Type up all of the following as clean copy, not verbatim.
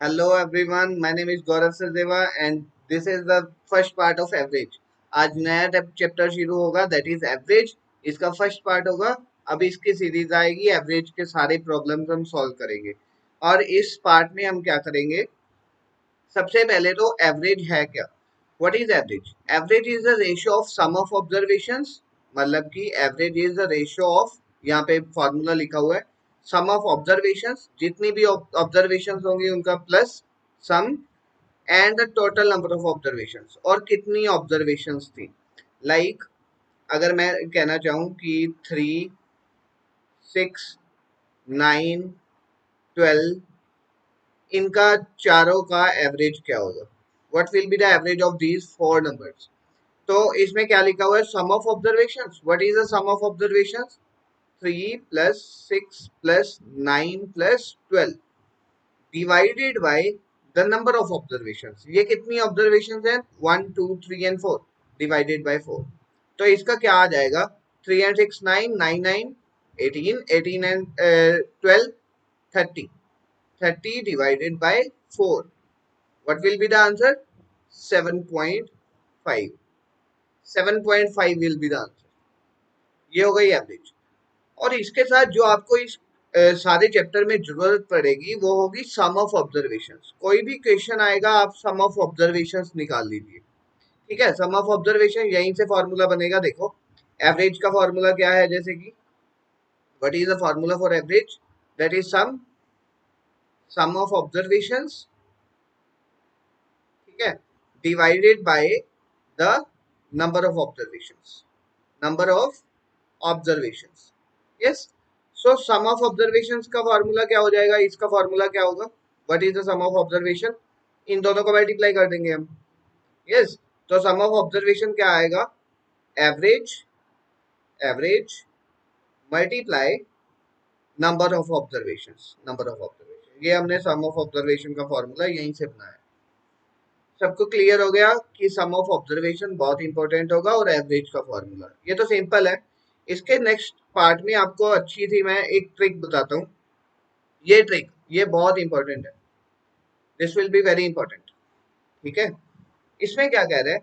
Hello everyone, my name is Gaurav Sardeva and this is the first part of average. आज नया chapter शुरू होगा that is average. इसका first part होगा. अब इसकी सीरीज आएगी एवरेज के सारे प्रॉब्लम्स हम सॉल्व करेंगे. और इस पार्ट में हम क्या करेंगे. सबसे पहले तो एवरेज है क्या. What is average. Average is the ratio of sum of observations. मतलब कि average is the ratio of, यहाँ पे फॉर्मूला लिखा हुआ है, सम ऑफ ऑब्जर्वेशंस, जितनी भी ऑब्जर्वेशंस होंगी उनका plus sum, and the total number of observations, और कितनी ऑब्जर्वेशंस थी. लाइक अगर मैं कहना चाहूँ कि 3, 6, 9, 12, इनका चारों का एवरेज क्या होगा. What will be the average of these four numbers. तो इसमें क्या लिखा हुआ है, sum of observations. What is the sum of observations. 3 + 6 + 9 + 12 divided by the number of observations. ये कितनी ऑब्जर्वेशंस हैं, 1, 2, 3 एंड 4 डिवाइडेड बाय 4. तो इसका क्या आ जाएगा, 3 and 6 9, 9 9 18, 18 and 12 30, 30 divided by 4. What will be the answer? 7.5. 7.5 will be the answer. ये हो गई एवरेज. और इसके साथ जो आपको इस सारे चैप्टर में जरूरत पड़ेगी वो होगी सम ऑफ ऑब्जर्वेशंस. कोई भी क्वेश्चन आएगा आप सम ऑफ ऑब्जर्वेशंस निकाल लीजिए. ठीक है, सम ऑफ ऑब्जर्वेशन यहीं से फॉर्मूला बनेगा. देखो एवरेज का फॉर्मूला क्या है, जैसे कि what is the formula for average. That is sum of observations. ठीक है, divided by the number of observations. Number of observations. Yes. So sum of observations का फॉर्मूला क्या हो जाएगा, इसका फॉर्मूला क्या होगा. What is the sum of observation. इन दोनों को मल्टीप्लाई कर देंगे हम. यस. तो सम ऑफ ऑब्जर्वेशन क्या आएगा, average, average multiply number of observations. Number of observation, ये हमने सम ऑफ ऑब्जर्वेशन का फॉर्मूला यहीं से बनाया. सबको क्लियर हो गया कि सम ऑफ ऑब्जर्वेशन बहुत इंपॉर्टेंट होगा और एवरेज का फॉर्मूला. ये तो सिंपल है. इसके नेक्स्ट पार्ट में आपको अच्छी थी मैं एक ट्रिक बताता हूँ. ये ट्रिक ये बहुत इंपॉर्टेंट है. This will be very important. ठीक है. इसमें क्या कह रहे हैं,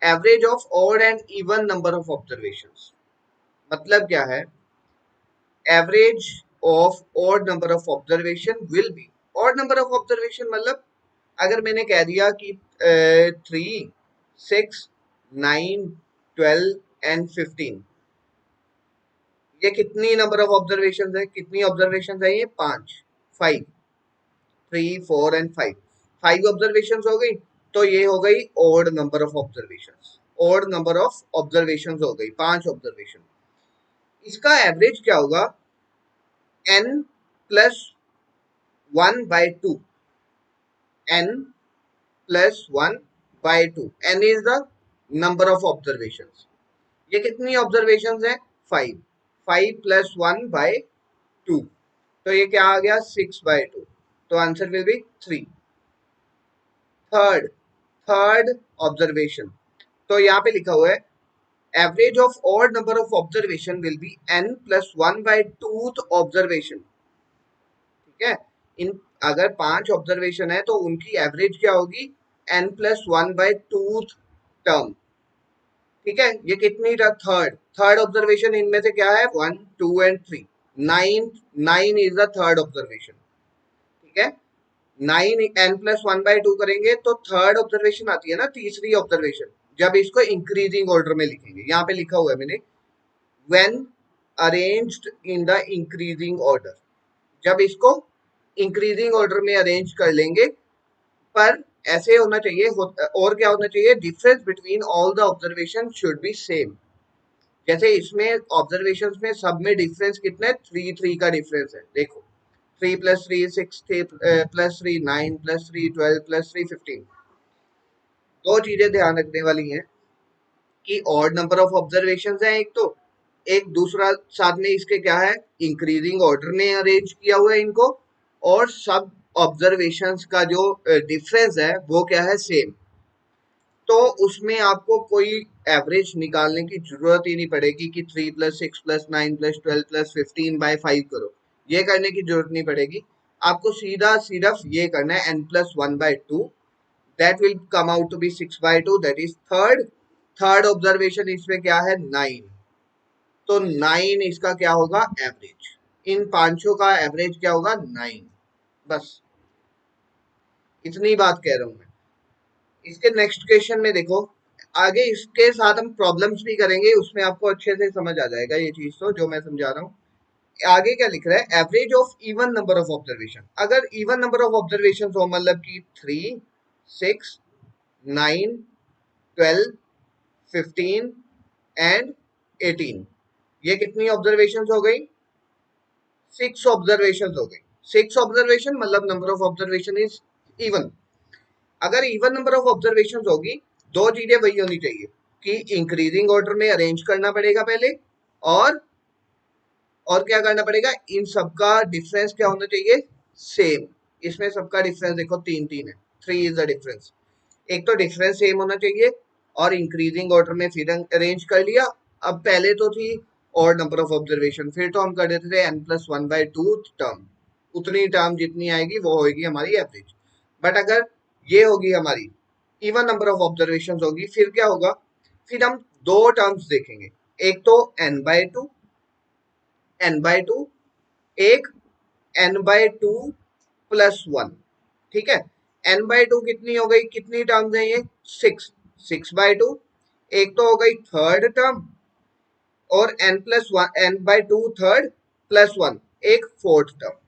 average of odd and even number of observations. मतलब क्या है, average of odd number of observation will be. Odd number of observation मतलब अगर मैंने कह दिया कि 3, 6, 9, 12 एंड 15, ये कितनी नंबर ऑफ ऑब्जर्वेशन है, कितनी ऑब्जर्वेशन है, ये 5, 5, 3, 4 एंड 5, 5 ऑब्जर्वेशन हो गई. तो ये हो गई odd number of observation. Odd number of observation हो गई 5 ऑब्जर्वेशन. इसका एवरेज क्या होगा, n+1/2. n+1/2. n is the number of observations. ये कितनी ऑब्जर्वेशन है, 5. 5 + 1/2. तो ये क्या आ गया, 6/2. तो answer will B 3. Third, third observation. तो यहाँ पे लिखा हुआ है average of odd number of observation will be n+1/2 observation. ठीक है. इन अगर 5 ऑब्जर्वेशन है तो उनकी एवरेज क्या होगी, n+1/2 टर्म. ठीक है. ये कितनी था, थर्ड. थर्ड ऑब्जर्वेशन इनमें से क्या है, 1, 2 and 3. 9, 9 is the third observation. ठीक है. 9 n+1/2 करेंगे तो थर्ड ऑब्जर्वेशन आती है ना, तीसरी ऑब्जर्वेशन. जब इसको इंक्रीजिंग ऑर्डर में लिखेंगे, यहाँ पे लिखा हुआ है मैंने, when arranged in the increasing order. जब इसको इंक्रीजिंग ऑर्डर में अरेंज कर लेंगे, पर ऐसे होना चाहिए. और क्या होना चाहिए, difference between all the observation should be same. जैसे इसमें ऑब्जर्वेशन में सब में डिफरेंस कितना है, 3 3 का डिफरेंस है. देखो 3 + 3 6, 3 + 3 9 + 3 12 + 3 15. दो चीजें ध्यान रखने वाली हैं कि ऑड नंबर ऑफ ऑब्जर्वेशन है एक, तो एक दूसरा साथ में इसके क्या है, इंक्रीजिंग ऑर्डर में अरेंज किया हुआ है इनको. और सब ऑब्जर्वेशंस का जो डिफरेंस है वो क्या है, सेम. तो उसमें आपको कोई एवरेज निकालने की जरूरत ही नहीं पड़ेगी कि 3 + 6 + 9 + 12 + 15/5 करो. ये करने की जरूरत नहीं पड़ेगी. आपको सीधा सिर्फ ये करना है n+1/2, that will come out to be 6/2, that is third. Third observation इसमें क्या है 9, तो 9 इसका क्या होगा एवरेज, इन पांचों का एवरेज क्या होगा 9। बस इतनी बात कह रहा हूं मैं। इसके नेक्स्ट क्वेश्चन में देखो, आगे इसके साथ हम प्रॉब्लम्स भी करेंगे, उसमें आपको अच्छे से समझ आ जाएगा ये चीज, तो जो मैं समझा रहा हूँ। आगे क्या लिख रहा है, average of even number of observation. अगर इवन नंबर ऑफ ऑब्जर्वेशन हो, मतलब कि 3, 6, 9, 12, 15 एंड 18, ये कितनी ऑब्जर्वेशन हो गई, 6 ऑब्जर्वेशन हो गई। 6 ऑब्जर्वेशन मतलब number of observation is even. अगर इवन नंबर ऑफ ऑब्जर्वेशन होगी, दो चीजें वही होनी चाहिए कि इंक्रीजिंग ऑर्डर में अरेंज करना पड़ेगा पहले, और और क्या करना पड़ेगा, इन सबका डिफरेंस क्या होना चाहिए, सेम। इसमें सबका डिफरेंस देखो 3 3 है, 3 इज द डिफरेंस। एक तो डिफरेंस सेम होना चाहिए, और इंक्रीजिंग ऑर्डर में फिर अरेंज कर लिया। अब पहले तो थी और नंबर ऑफ ऑब्जर्वेशन, फिर तो हम कर देते थे n+1/2 टर्म, उतनी टर्म जितनी आएगी वो होगी हमारी एवरेज। बट अगर ये होगी हमारी इवन नंबर ऑफ ऑब्जर्वेशन होगी, फिर क्या होगा, फिर हम दो टर्म्स देखेंगे, एक तो n/2, n/2, एक n/2+1। ठीक है, n/2 कितनी हो गई, कितनी टर्म्स है ये 6, 6/2। एक तो हो गई थर्ड टर्म, और n+1, n/2 थर्ड प्लस 1, एक फोर्थ टर्म।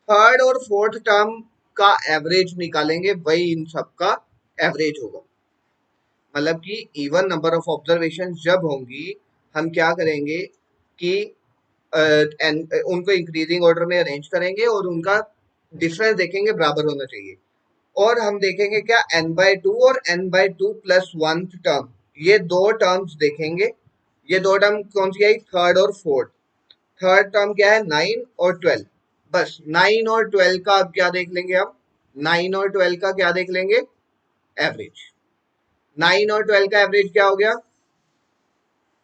थर्ड और फोर्थ टर्म का एवरेज निकालेंगे, वही इन सब का एवरेज होगा। मतलब कि इवन नंबर ऑफ ऑब्जर्वेशन जब होंगी, हम क्या करेंगे कि उनको इंक्रीजिंग ऑर्डर में अरेंज करेंगे, और उनका डिफरेंस देखेंगे बराबर होना चाहिए। और हम देखेंगे क्या, n/2 और n/2+1 टर्म, ये दो टर्म्स देखेंगे। ये दो टर्म कौन सी आई, थर्ड और फोर्थ। थर्ड टर्म क्या है 9 और 12। बस 9 और 12 का अब क्या देख लेंगे हम, 9 और 12 का क्या देख लेंगे, एवरेज। 9 और 12 का एवरेज क्या हो गया,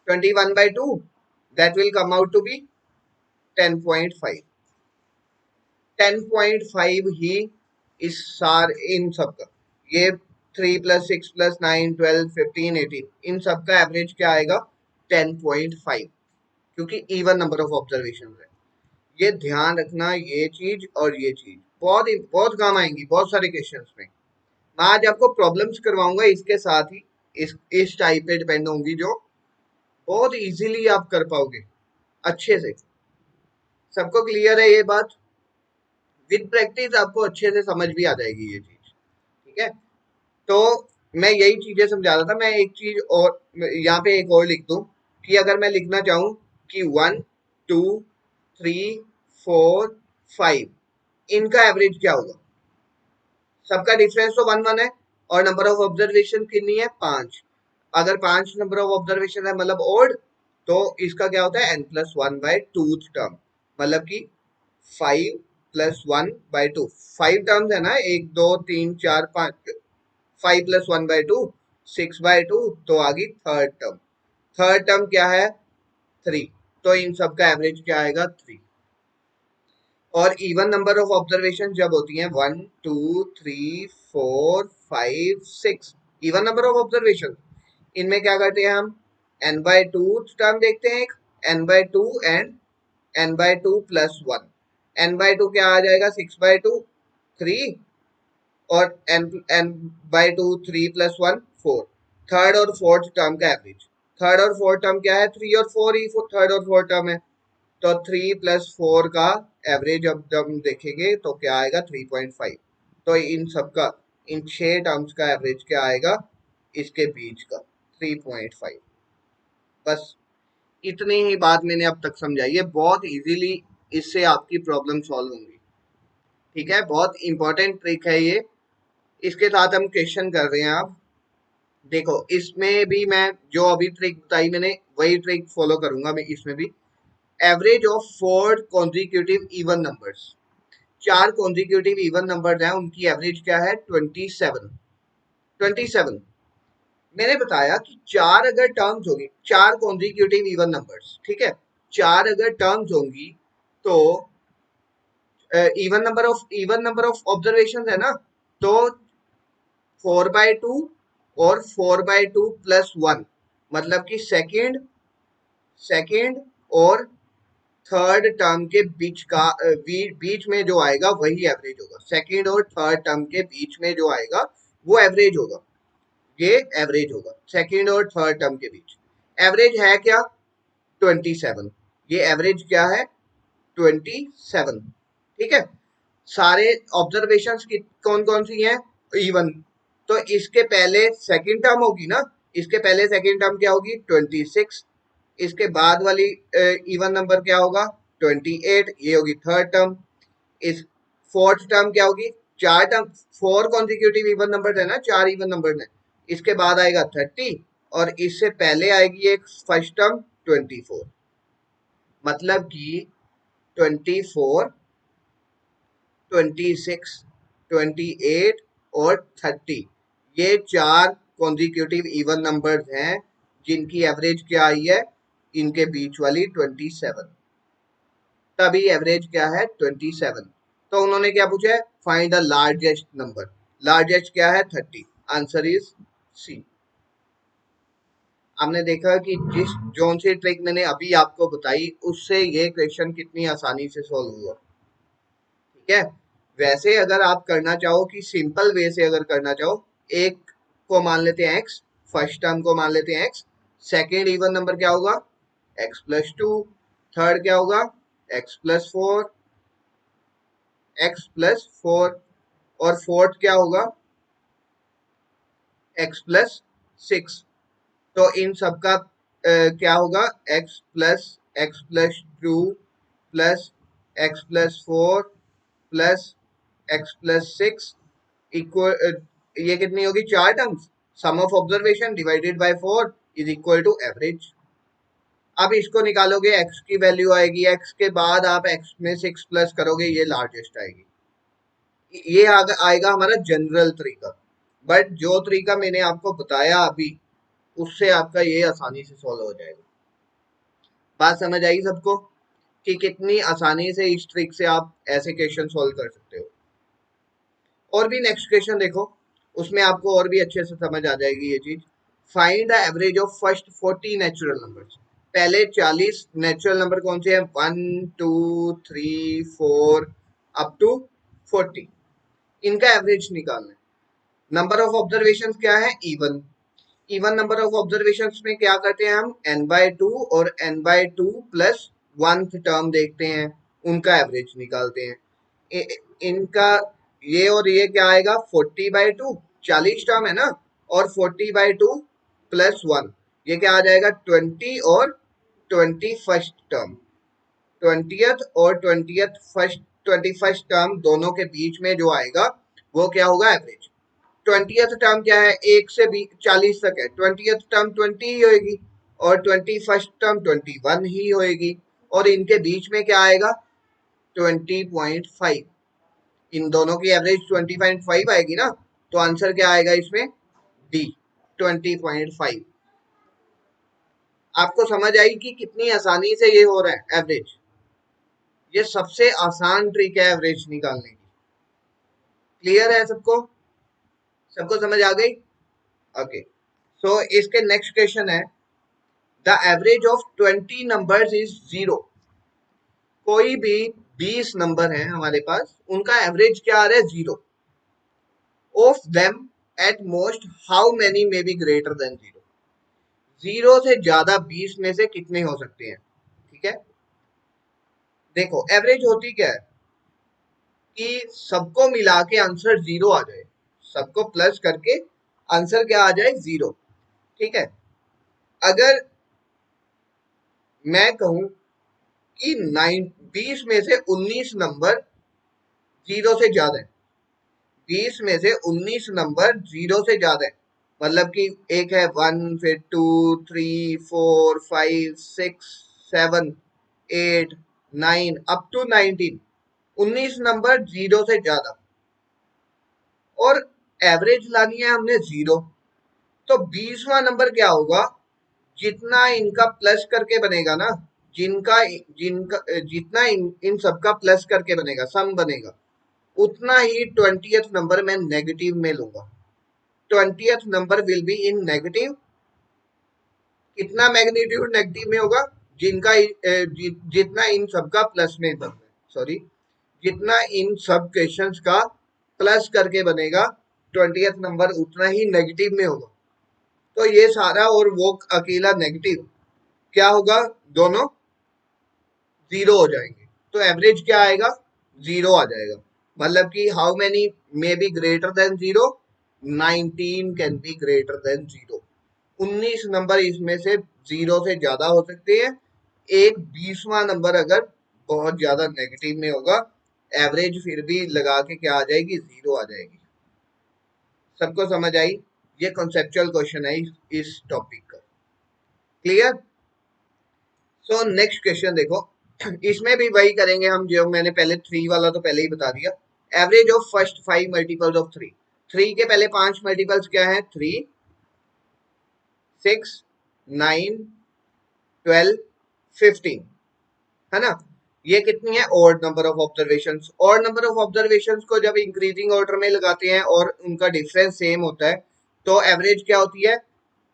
21/2, that will come out to be 10.5। 10.5 ही इस सार इन सब का, ये 3+6+9 12 15 18, इन सब का एवरेज क्या आएगा 10.5, क्योंकि इवन नंबर ऑफ ऑब्जर्वेशन है। ये ध्यान रखना, ये चीज और ये चीज बहुत बहुत काम आएंगी बहुत सारे क्वेश्चंस में। मैं आज आपको प्रॉब्लम्स करवाऊंगा इसके साथ ही, इस टाइप पे डिपेंड होंगी, जो बहुत इजीली आप कर पाओगे अच्छे से। सबको क्लियर है ये बात, विद प्रैक्टिस आपको अच्छे से समझ भी आ जाएगी ये चीज। ठीक है, तो मैं यही चीजें समझा रहा था। मैं एक चीज और यहाँ पे एक और लिख दूं, कि अगर मैं लिखना चाहूं कि 1 2 3 4 5, इनका एवरेज क्या होगा। सबका डिफरेंस तो 1 1 है, और नंबर ऑफ ऑब्जर्वेशन कितनी है 5। अगर 5 नंबर ऑफ ऑब्जर्वेशन है मतलब ओड, तो इसका क्या होता है n+1/2 टर्म, मतलब कि 5+1/2। 5 टर्म्स है ना, 1 2 3 4 5, 5+1/2 6/2, तो आ गई थर्ड टर्म। थर्ड टर्म क्या है 3, तो इन सब का एवरेज क्या आएगा 3। और इवन नंबर ऑफ ऑब्जर्वेशन जब होती हैं 1 2 3 4 5 6, इवन नंबर ऑफ ऑब्जर्वेशन, इनमें क्या करते हैं हम, n/2 टर्म देखते हैं एक, n/2 एंड n/2+1। n/2 क्या आ जाएगा 6/2 3, और n/2 3+1 4। थर्ड और फोर्थ टर्म का एवरेज, थर्ड और फोर्थ टर्म क्या है 3 और 4 ही थर्ड और फोर्थ टर्म है, तो 3+4 का एवरेज अब जब हम देखेंगे तो क्या आएगा 3.5। तो इन सबका, इन 6 टर्म्स का एवरेज क्या आएगा इसके बीच का 3.5। बस इतनी ही बात मैंने अब तक समझाई है, बहुत इजीली इससे आपकी प्रॉब्लम सॉल्व होंगी। ठीक है, बहुत इंपॉर्टेंट ट्रिक है ये, इसके साथ हम क्वेश्चन कर रहे हैं। आप देखो, इसमें भी मैं जो अभी ट्रिक बताई मैंने, वही ट्रिक फॉलो करूंगा मैं इसमें भी। Average of 4 consecutive even numbers, 4 consecutive even numbers हैं, उनकी एवरेज क्या है 27। 27 मैंने बताया कि 4 अगर टर्म्स होगी, 4 कॉन्जिक्यूटिव इवन नंबर्स, ठीक है, 4 अगर टर्म्स होंगी, तो इवन नंबर ऑफ ऑब्जर्वेशन है ना, तो 4/2 और 4/2 प्लस 1, मतलब कि सेकेंड और थर्ड टर्म के बीच का बीच में जो आएगा वही एवरेज होगा। सेकेंड और थर्ड टर्म के बीच में जो आएगा वो एवरेज होगा, ये एवरेज होगा सेकेंड और थर्ड टर्म के बीच। एवरेज है क्या? 27। ये एवरेज क्या है? 27। ठीक है। सारे ऑब्जर्वेशंस की कौन कौन सी हैं? इवन। तो इसके पहले सेकंड टर्म होगी ना, इसके पहले सेकंड टर्म क्या होगी? 26। इसके बाद वाली इवन नंबर क्या होगा? 28। ये होगी थर्ड टर्म। इस फोर्थ टर्म क्या होगी? चार टर्म, 4 कॉन्जिक्यूटिव इवन नंबर है ना, 4 इवन नंबर है। इसके बाद आएगा 30 और इससे पहले आएगी एक फर्स्ट टर्म 24। मतलब कि 24, 26, 28 और 30, ये 4 कॉन्जिक्यूटिव इवन नंबर्स हैं जिनकी एवरेज क्या आई है? इनके बीच वाली 27। तभी एवरेज क्या है? 27। तो उन्होंने क्या पूछा है? Find the largest number. Largest क्या है? 30। Answer is C. आपने देखा कि जिस जोन सी ट्रिक मैंने अभी आपको बताई उससे ये क्वेश्चन कितनी आसानी से सॉल्व हुआ। ठीक है। वैसे अगर आप करना चाहो कि सिंपल वे से अगर करना चाहो, एक को मान लेते हैं एक्स, फर्स्ट टर्म को मान लेते हैं एक्स, सेकेंड इवन नंबर क्या होगा? x+2। थर्ड क्या होगा? x+4, x+4। और फोर्थ क्या होगा? x+6। तो इन सबका क्या होगा? x+2 plus x+4 plus x+6 equal, ये कितनी होगी? 4 terms. Sum of observation divided by 4 is equal to average. अब इसको निकालोगे, x की वैल्यू आएगी, x के बाद आप x में 6 प्लस करोगे, ये लार्जेस्ट आएगी। ये आएगा हमारा जनरल तरीका। बट जो तरीका मैंने आपको बताया अभी, उससे आपका ये आसानी से सॉल्व हो जाएगा। बात समझ आई सबको कि कितनी आसानी से इस ट्रिक से आप ऐसे क्वेश्चन सॉल्व कर सकते हो। और भी नेक्स्ट क्वेश्चन देखो, उसमें आपको और भी अच्छे से समझ आ जाएगी ये चीज। Find the average of first 40 natural numbers. पहले 40 नेचुरल नंबर कौन से हैं? 1, 2, 3, 4 अप टू 40। इनका एवरेज निकालना है। नंबर ऑफ ऑब्जर्वेशन क्या है? Even. Even number of observation में क्या करते हैं हम? n/2 और n/2 प्लस 1th टर्म देखते हैं, उनका एवरेज निकालते हैं। इनका ये और ये क्या आएगा? 40/2, 40 टर्म है ना, और 40/2 प्लस 1, ये क्या आ जाएगा? 20 और 21st टर्म। 20th और 21st टर्म दोनों के बीच में जो आएगा वो क्या होगा? एवरेज। 20th टर्म क्या है? 1 से 40 तक है, 20th टर्म 20 ही होगी और 21st टर्म 21 ही होगी, और इनके बीच में क्या आएगा? 20.5। इन दोनों की एवरेज 20.5 आएगी ना, तो आंसर क्या आएगा इसमें? डी, 20.5। आपको समझ आई कि कितनी आसानी से ये हो रहा है एवरेज? ये सबसे आसान ट्रिक है एवरेज निकालने की। क्लियर है सबको? सबको समझ आ गई? ओके। सो इसके नेक्स्ट क्वेश्चन है, the average of 20 numbers is 0। कोई भी 20 नंबर है हमारे पास, उनका एवरेज क्या आ रहा है? 0। Of them at most how many may be greater than 0। 0 से ज्यादा 20 में से कितने हो सकते हैं? ठीक है। देखो एवरेज होती क्या है कि सबको मिला के आंसर 0 आ जाए, सबको प्लस करके आंसर क्या आ जाए? 0। ठीक है। अगर मैं कहूं कि 20 में से 19 नंबर 0 से ज्यादा है, 20 में से 19 नंबर 0 से ज्यादा है, मतलब कि एक है 1, फिर 2, 3, 4, 5, 6, 7, 8, 9 अप टू 19, 19 नंबर 0 से ज्यादा, और एवरेज लानी है हमने 0। तो 20वां नंबर क्या होगा? जितना इनका प्लस करके बनेगा ना, जिनका जिनका जितना इन सबका प्लस करके बनेगा, सम बनेगा, उतना ही 20th नंबर मैं नेगेटिव में लूंगा। 20th number will be in negative. कितना मैग्नीट्यूड नेगेटिव में होगा? जिनका जितना इन सबका प्लस में सॉरी जितना इन सब क्वेश्चंस का प्लस करके बनेगा 20th नंबर उतना ही नेगेटिव में होगा। तो ये सारा और वो अकेला नेगेटिव क्या होगा? दोनों जीरो हो जाएंगे। तो एवरेज क्या आएगा? जीरो आ जाएगा। मतलब कि how many may be greater than zero? 19 can be greater than zero. 19 number इसमें से जीरो से ज्यादा हो सकते हैं। एक 20वां नंबर अगर बहुत ज्यादा नेगेटिव में होगा, एवरेज फिर भी लगा के क्या आ जाएगी? जीरो आ जाएगी। सबको समझ आई? ये कॉन्सेप्चुअल क्वेश्चन है इस टॉपिक का। क्लियर? सो नेक्स्ट क्वेश्चन देखो, इसमें भी वही करेंगे हम जो मैंने पहले 3 वाला तो पहले ही बता दिया। Average of first 5 multiples of 3। 3 के पहले 5 मल्टीपल्स क्या है? 3, 6, 9, 12, 15, है ना? ये कितनी है? Odd number of observations. Odd number of observations को जब इंक्रीजिंग ऑर्डर में लगाते हैं और उनका डिफरेंस सेम होता है तो एवरेज क्या होती है?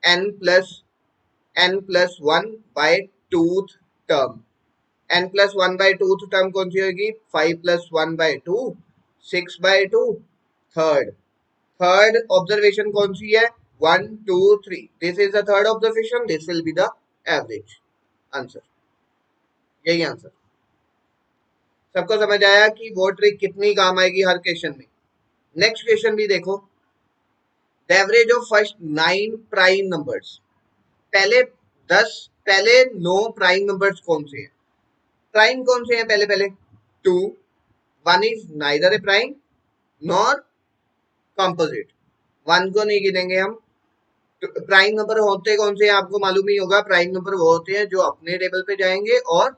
n+1 by two th term. n+1 by two th term कौन सी होगी? 5+1 बाय 2, 6/2। थर्ड ऑब्जर्वेशन कौन सी है? 1, 2, 3। This is the third observation, this will be the average answer. यही आंसर। सबको समझ आया कि वो ट्रिक कितनी काम आएगी हर क्वेश्चन में? नेक्स्ट क्वेश्चन भी देखो, the average of first 9 prime numbers. पहले 9 प्राइम नंबर्स कौन से हैं? प्राइम कौन से हैं? पहले पहले 2, 1 is neither A prime nor composite. 1 को नहीं गिनेंगे हम। प्राइम नंबर होते कौन से हैं? आपको मालूम ही होगा। प्राइम नंबर वो होते हैं जो अपने टेबल पे जाएंगे और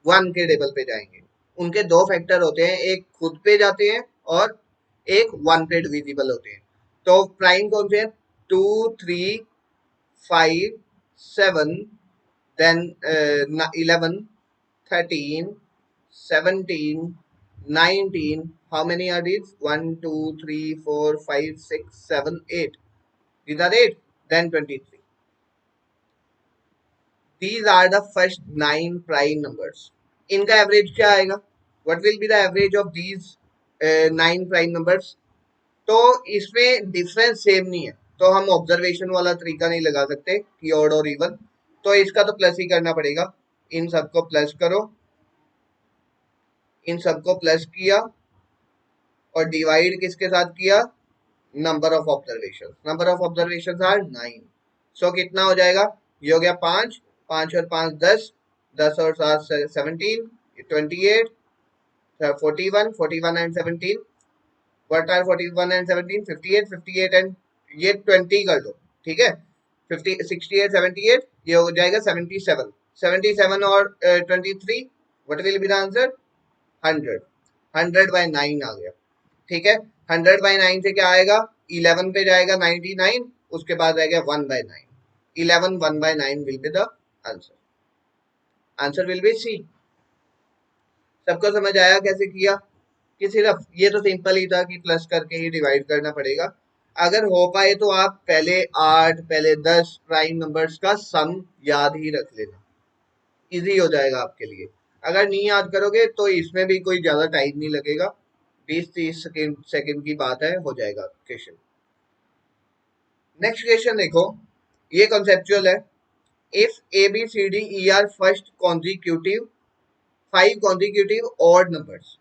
1 के टेबल पे जाएंगे। उनके दो फैक्टर होते हैं, एक खुद पे जाते हैं और एक 1 पे डिविजिबल होते हैं। तो प्राइम कौन से हैं? 2, 3, 5, 7, then 11, 13, 17, 19. How many are these? 1, 2, 3, 4, 5, 6, 7, 8. These are 8. Then 23. These are the first 9 prime numbers. इनका एवरेज क्या आएगा? What will be the average of these 9 prime numbers? तो इसमें डिफरेंस सेम नहीं है, तो हम ऑब्जर्वेशन वाला तरीका नहीं लगा सकते कि ऑड और इवन। तो इसका तो प्लस ही करना पड़ेगा। इन सबको प्लस करो, इन सबको प्लस किया और डिवाइड किसके साथ किया? Number of observation. Number of observation are 9। So कितना हो जाएगा? ये हो गया 5, 5 और 5 10, 10 और 7 17, 28, 41, 41 and 17। What are 41 and 17? 58, 58 and ये 20 कर दो, ठीक है। 50, 68, 78, ये हो जाएगा 77। 77 और 23, what will be the answer? 100। 100/9 आ गया, ठीक है। 100/9 से क्या आएगा? 11 पे जाएगा 99, उसके बाद आएगा 1/9। 11 1/9 will be the answer. Answer will be C. सबको समझ आया कैसे किया? कि सिर्फ ये तो सिंपल ही था कि प्लस करके ही डिवाइड करना पड़ेगा। अगर हो पाए तो आप पहले 8, पहले 10 प्राइम नंबर्स का सम याद ही रख लेना, इजी हो जाएगा आपके लिए। अगर नहीं याद करोगे तो इसमें भी कोई ज्यादा टाइम नहीं लगेगा, 20-30 सेकेंड की बात है, हो जाएगा क्वेश्चन। नेक्स्ट क्वेश्चन देखो, ये कॉन्सेप्चुअल है। If A B C D E are first consecutive 5 consecutive odd numbers.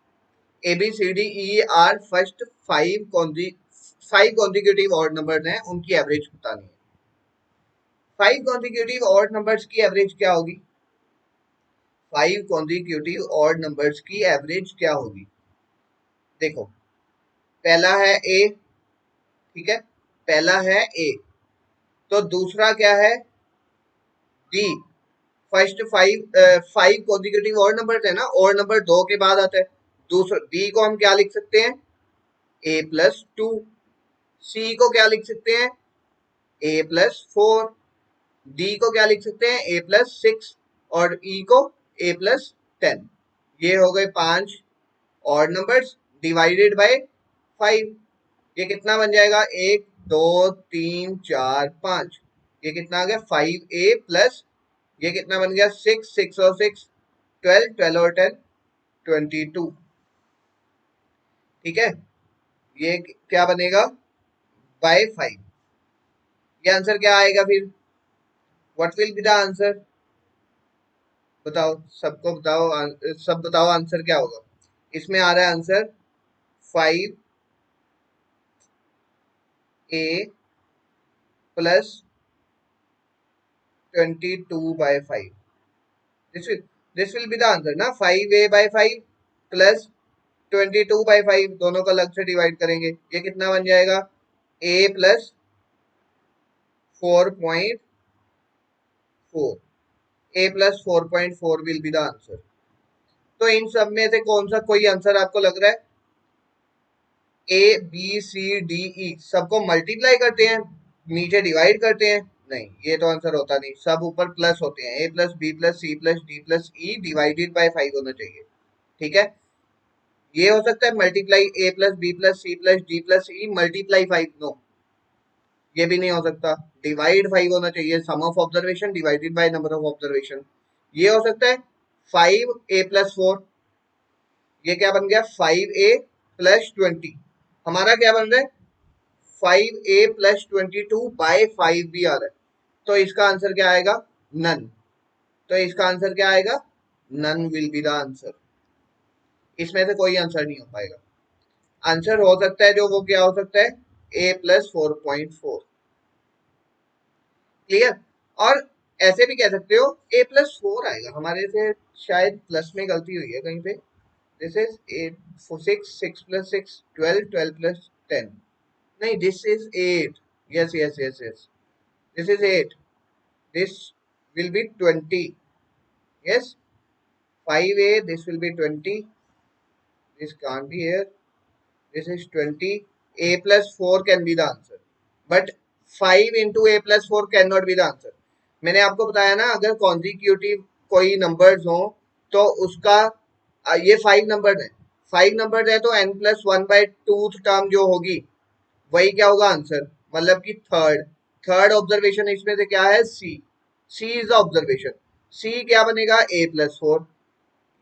A B C D E are first 5 consecutive odd numbers हैं, उनकी एवरेज बतानी है। 5 consecutive odd numbers की एवरेज क्या होगी? 5 consecutive odd numbers की average क्या होगी? देखो, पहला है A, ठीक है, पहला है A, तो दूसरा क्या है? B। First 5 consecutive odd numbers है ना, odd number 2 के बाद आता है। दूसरा B को हम क्या लिख सकते हैं? A+2। C को क्या लिख सकते हैं? A+4। D को क्या लिख सकते हैं? A+6। और ई को a+10। ये हो गए 5 ऑड नंबर्स डिवाइडेड बाय 5। ये कितना बन जाएगा, 1 2 3 4 5। ये कितना आ गया 5a+ ये कितना बन गया 6, 6 और 6 12, 12 और 10 22। ठीक है, ये क्या बनेगा बाय 5। ये आंसर क्या आएगा फिर, what will be the answer, बताओ सबको बताओ, सब बताओ आंसर क्या होगा। इसमें आ रहा है answer 5a+22/5। This will this will be the answer ना, 5a/5 प्लस 22/5 दोनों को अलग से डिवाइड करेंगे, ये कितना बन जाएगा a+4.4। a+4.4 will be the answer. तो इन सब में से कौन सा कोई आंसर आपको लग रहा है, A B C D E सबको मल्टीप्लाई करते हैं नीचे डिवाइड करते हैं, नहीं ये तो आंसर होता नहीं, सब ऊपर प्लस होते हैं, A+B+C+D+E डिवाइडेड बाय 5 होना चाहिए। ठीक है, ये हो सकता है मल्टीप्लाई A+B+C+D+E मल्टीप्लाई 5, नो ये भी नहीं हो सकता। डिवाइड 5 होना चाहिए, sum of observation divided by number of observation. ये हो सकता है 5a+4, ये क्या बन गया 5a+20। हमारा क्या बन रहा है 5a+22/5 भी आ रहा है, तो इसका आंसर क्या आएगा नन। तो इसका आंसर क्या आएगा, none will be the answer. इसमें से कोई आंसर नहीं हो पाएगा। आंसर हो सकता है जो वो क्या हो सकता है a+4.4। क्लियर, और ऐसे भी कह सकते हो a+4 आएगा, हमारे से शायद प्लस में गलती हुई है कहीं पे। दिस इज 6, 6+6 12, 12+10, नहीं this is 8। Yes yes yes yes, this is 8, this will be 20। yes, 5a, this will be 20, this can't be here, this is 20, a+4 can be the answer, but 5 into a+4 cannot be the answer। मैंने आपको बताया ना, अगर consecutive कोई numbers हो तो उसका ये 5 नंबर है, 5 नंबर है तो n+1/2 टर्म जो होगी वही क्या होगा आंसर, मतलब कि थर्ड ऑब्जर्वेशन इसमें से क्या है सी। सी इज द ऑब्जर्वेशन, सी क्या बनेगा a+4।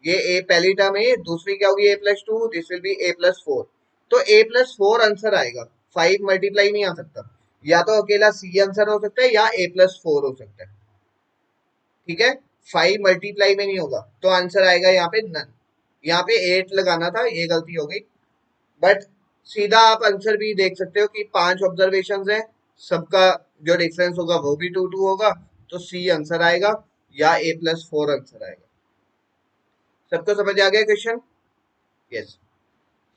ये ए पहली टर्म है, ये दूसरी क्या होगी a+2, this will be a+4। तो a+4 आंसर आएगा, 5 मल्टीप्लाई नहीं आ सकता, या तो अकेला सी आंसर हो सकता है या a+4 हो सकता है। ठीक है, 5 मल्टीप्लाई में नहीं होगा, तो आंसर आएगा यहाँ पे नन। यहाँ पे 8 लगाना था, ये गलती हो गई, बट सीधा आप आंसर भी देख सकते हो कि 5 ऑब्जर्वेशन है, सबका जो डिफरेंस होगा वो भी 2 होगा, तो सी आंसर आएगा या a+4 आंसर आएगा। सबको समझ आ गया क्वेश्चन, यस।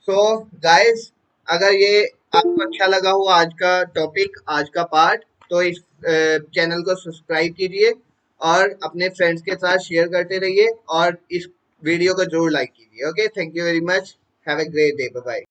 सो गाइस, अगर ये आपको अच्छा लगा हो आज का टॉपिक, आज का पार्ट, तो इस चैनल को सब्सक्राइब कीजिए और अपने फ्रेंड्स के साथ शेयर करते रहिए और इस वीडियो को जरूर लाइक कीजिए। Okay, thank you very much, have a great day, bye bye.